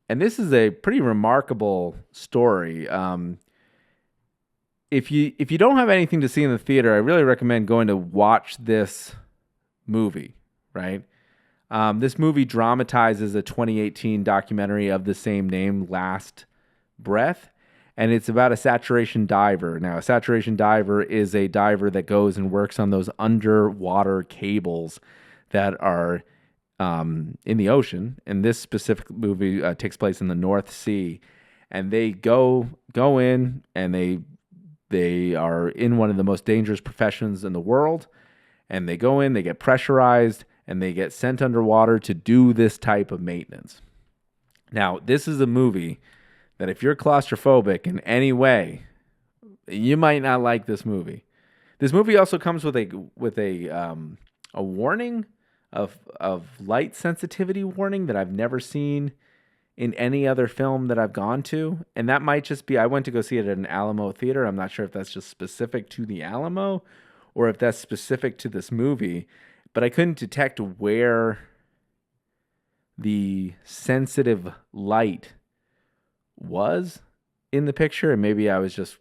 And this is a pretty remarkable story. If you don't have anything to see in the theater, I really recommend going to watch this movie. Right. This movie dramatizes a 2018 documentary of the same name, Last Breath, and it's about a saturation diver. Now, a saturation diver is a diver that goes and works on those underwater cables that are in the ocean. And this specific movie takes place in the North Sea, and they go in and they are in one of the most dangerous professions in the world. And they go in, they get pressurized, and they get sent underwater to do this type of maintenance. Now, this is a movie that if you're claustrophobic in any way, you might not like this movie. This movie also comes with a warning of light sensitivity warning that I've never seen in any other film that I've gone to. And that might just be, I went to go see it at an Alamo theater. I'm not sure if that's just specific to the Alamo or if that's specific to this movie, but I couldn't detect where the sensitive light was in the picture. And maybe I was just,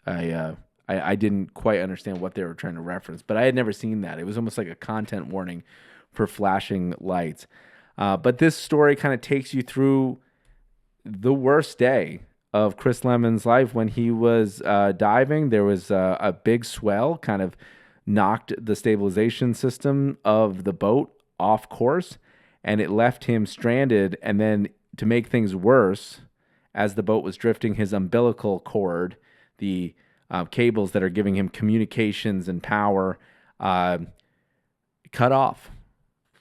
I didn't quite understand what they were trying to reference, but I had never seen that. It was almost like a content warning for flashing lights. But this story kind of takes you through the worst day of Chris Lemon's life when he was diving. There was a big swell, kind of knocked the stabilization system of the boat off course, and it left him stranded. And then to make things worse, as the boat was drifting, his umbilical cord, the cables that are giving him communications and power, cut off,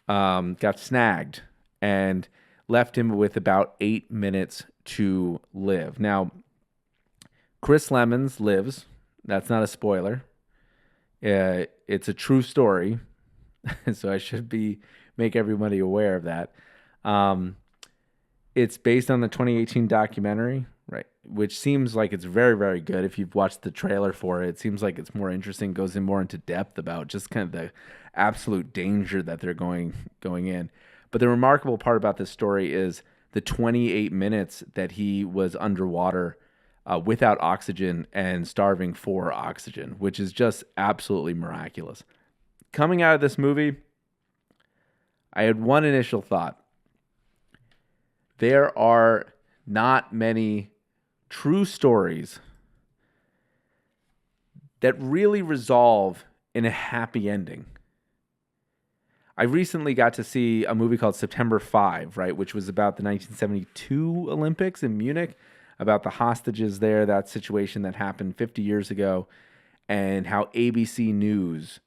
got snagged, and left him with about 8 minutes to live. Now, Chris Lemons lives. That's not a spoiler. It's a true story, so I should make everybody aware of that. It's based on the 2018 documentary, right? Which seems like it's very, very good. If you've watched the trailer for it, it seems like it's more interesting, goes in more into depth about just kind of the absolute danger that they're going in. But the remarkable part about this story is the 28 minutes that he was underwater without oxygen and starving for oxygen, which is just absolutely miraculous. Coming out of this movie, I had one initial thought. There are not many true stories that really resolve in a happy ending. I recently got to see a movie called September 5, right, which was about the 1972 Olympics in Munich, about the hostages there, that situation that happened 50 years ago, and how ABC News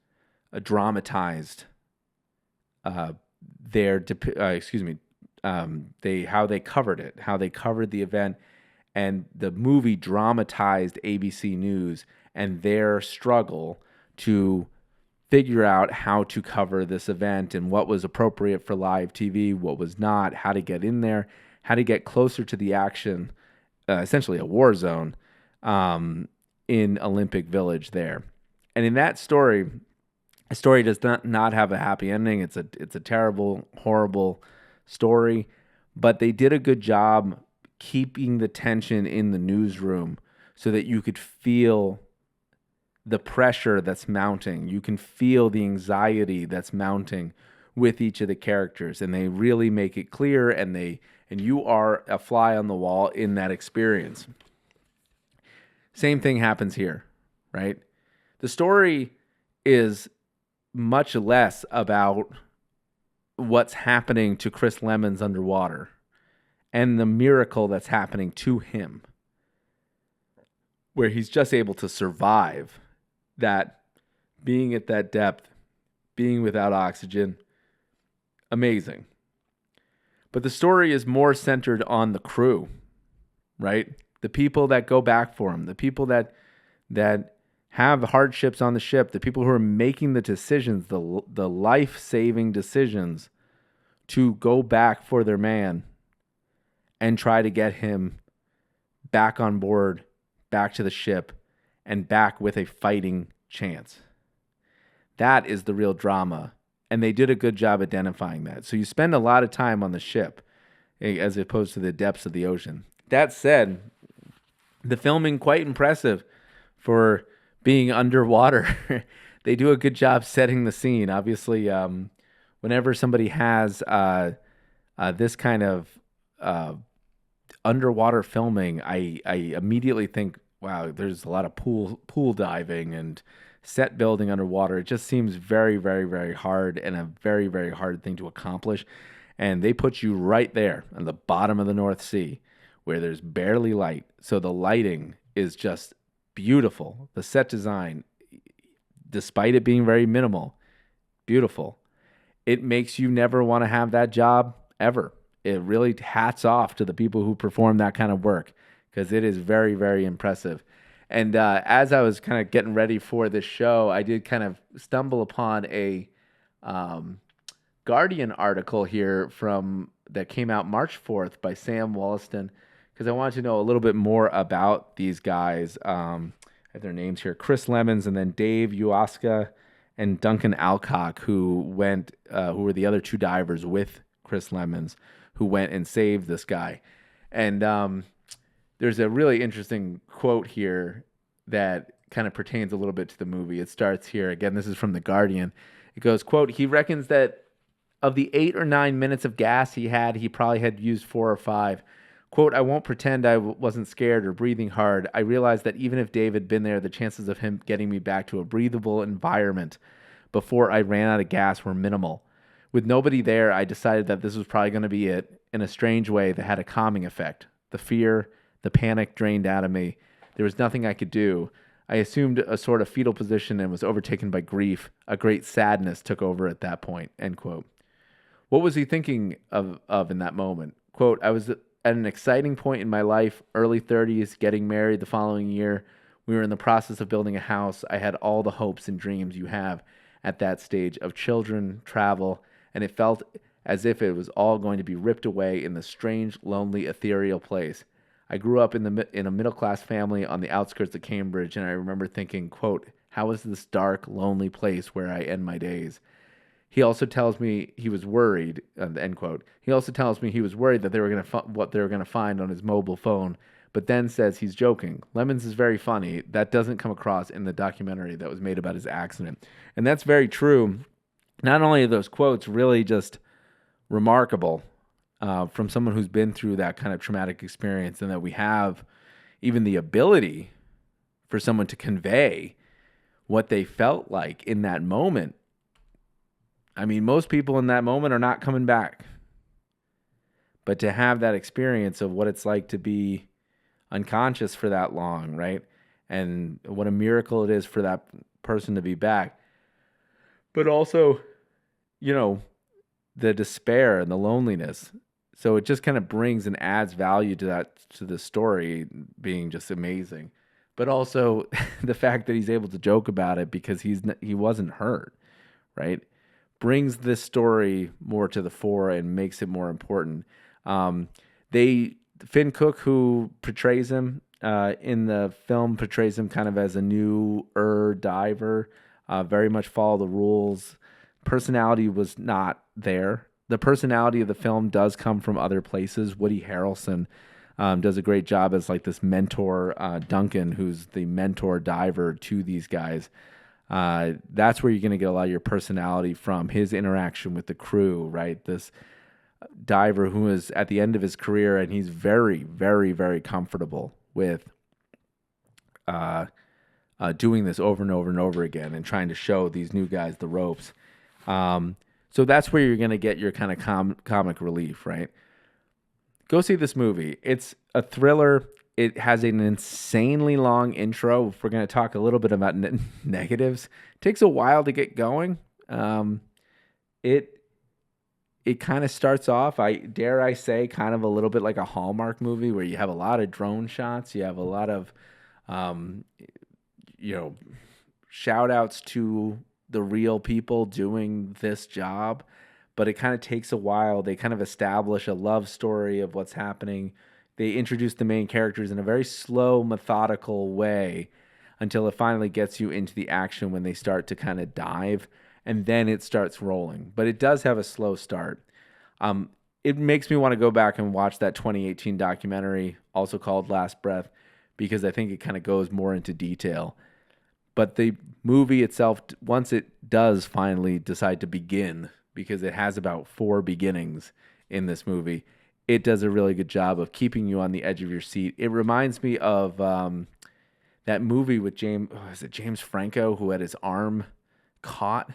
dramatized how they covered it, how they covered the event, and the movie dramatized ABC News and their struggle to figure out how to cover this event and what was appropriate for live TV, what was not, how to get in there, how to get closer to the action, essentially a war zone in Olympic Village there. And in that story, the story does not have a happy ending. It's a terrible, horrible story, but they did a good job keeping the tension in the newsroom so that you could feel the pressure that's mounting. You can feel the anxiety that's mounting with each of the characters, and they really make it clear, and you are a fly on the wall in that experience. Same thing happens here, right? The story is much less about what's happening to Chris Lemons underwater and the miracle that's happening to him, where he's just able to survive that, being at that depth, being without oxygen. Amazing. But the story is more centered on the crew, right? The people that go back for him, the people that have hardships on the ship, the people who are making the decisions, the life-saving decisions to go back for their man and try to get him back on board, back to the ship, and back with a fighting chance. That is the real drama, and they did a good job identifying that. So you spend a lot of time on the ship. as opposed to the depths of the ocean. That said, the filming quite impressive for being underwater. They do a good job setting the scene. Obviously, whenever somebody has this kind of uh, underwater filming, I immediately think, wow, there's a lot of pool diving and set building underwater. It just seems very, very, very hard and a very, very hard thing to accomplish. And they put you right there on the bottom of the North Sea where there's barely light. So the lighting is just beautiful. The set design, despite it being very minimal, beautiful. It makes you never want to have that job ever. It really hats off to the people who perform that kind of work because it is very, very impressive. And as I was kind of getting ready for this show, I did kind of stumble upon a um, Guardian article here from that came out March 4th by Sam Wollaston because I wanted to know a little bit more about these guys. I have their names here: Chris Lemons and then Dave Uosca and Duncan Alcock, who were the other two divers with Chris Lemons, who went and saved this guy. And there's a really interesting quote here that kind of pertains a little bit to the movie. It starts here. Again, this is from The Guardian. It goes, quote, "He reckons that of the 8 or 9 minutes of gas he probably had used 4 or 5. Quote, I won't pretend I wasn't scared or breathing hard. I realized that even if Dave had been there, the chances of him getting me back to a breathable environment before I ran out of gas were minimal. With nobody there, I decided that this was probably going to be it. In a strange way, that had a calming effect. The fear, the panic drained out of me. There was nothing I could do. I assumed a sort of fetal position and was overtaken by grief. A great sadness took over at that point," end quote. What was he thinking of in that moment? Quote, "I was at an exciting point in my life, early 30s, getting married the following year. We were in the process of building a house. I had all the hopes and dreams you have at that stage of children, travel, and it felt as if it was all going to be ripped away in the strange, lonely, ethereal place. I grew up in a middle-class family on the outskirts of Cambridge, and I remember thinking, quote, how is this dark, lonely place where I end my days? He also tells me he was worried, end quote. He also tells me he was worried that they were going to what they were going to find on his mobile phone, but then says he's joking. Lemons is very funny. That doesn't come across in the documentary that was made about his accident. And that's very true. Not only are those quotes really just remarkable from someone who's been through that kind of traumatic experience, and that we have even the ability for someone to convey what they felt like in that moment. I mean, most people in that moment are not coming back. But to have that experience of what it's like to be unconscious for that long, right? And what a miracle it is for that person to be back. But also, the despair and the loneliness. So it just kind of brings and adds value to the story being just amazing. But also the fact that he's able to joke about it because he wasn't hurt, right? Brings this story more to the fore and makes it more important. Finn Cook, who portrays him in the film, portrays him kind of as a newer diver, very much follow the rules. Personality was not there. The personality of the film does come from other places. Woody Harrelson does a great job as like this mentor, Duncan, who's the mentor diver to these guys. That's where you're going to get a lot of your personality from, his interaction with the crew, right? This diver who is at the end of his career, and he's very, very, very comfortable with doing this over and over and over again and trying to show these new guys the ropes. So that's where you're going to get your kind of comic relief, right? Go see this movie. It's a thriller. It has an insanely long intro. If we're going to talk a little bit about negatives, it takes a while to get going. It kind of starts off, dare I say, kind of a little bit like a Hallmark movie where you have a lot of drone shots. You have a lot of, shout outs to the real people doing this job. But it kind of takes a while. They kind of establish a love story of what's happening. They introduce the main characters in a very slow, methodical way until it finally gets you into the action when they start to kind of dive, and then it starts rolling. But it does have a slow start. it makes me want to go back and watch that 2018 documentary, also called Last Breath, because I think it kind of goes more into detail. But the movie itself, once it does finally decide to begin, because it has about 4 beginnings in this movie, it does a really good job of keeping you on the edge of your seat. It reminds me of that movie with James Franco, who had his arm caught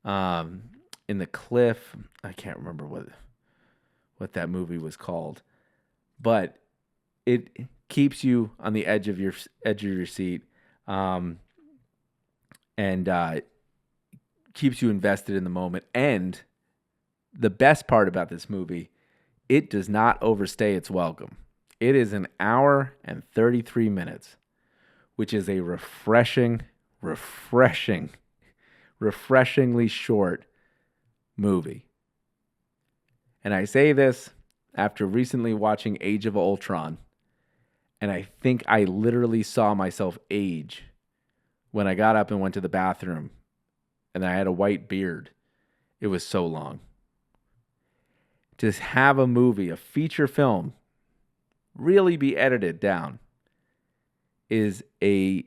in the cliff. I can't remember what that movie was called, but it keeps you on the edge of your seat, and keeps you invested in the moment. And the best part about this movie, it does not overstay its welcome. It is an hour and 33 minutes, which is a refreshingly short movie. And I say this after recently watching Age of Ultron, and I think I literally saw myself age when I got up and went to the bathroom, and I had a white beard. It was so long. To have a movie, a feature film, really be edited down is a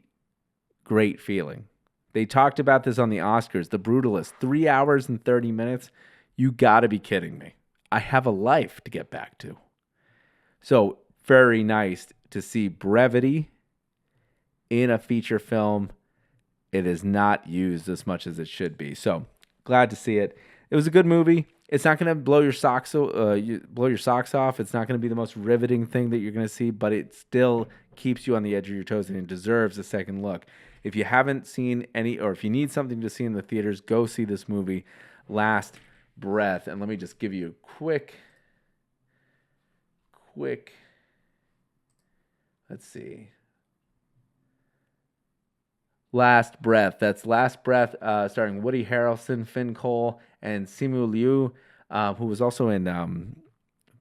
great feeling. They talked about this on the Oscars. The Brutalist, 3 hours and 30 minutes. You got to be kidding me. I have a life to get back to. So very nice to see brevity in a feature film. It is not used as much as it should be. So glad to see it. It was a good movie. It's not going to blow your socks off. It's not going to be the most riveting thing that you're going to see, but it still keeps you on the edge of your toes, and it deserves a second look. If you haven't seen any, or if you need something to see in the theaters, go see this movie, Last Breath. And let me just give you a quick, let's see. Last Breath. That's Last Breath, starring Woody Harrelson, Finn Cole, and Simu Liu, who was also in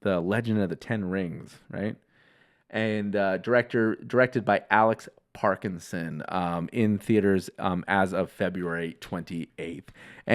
The Legend of the Ten Rings, right? And directed by Alex Parkinson, in theaters as of February 28th.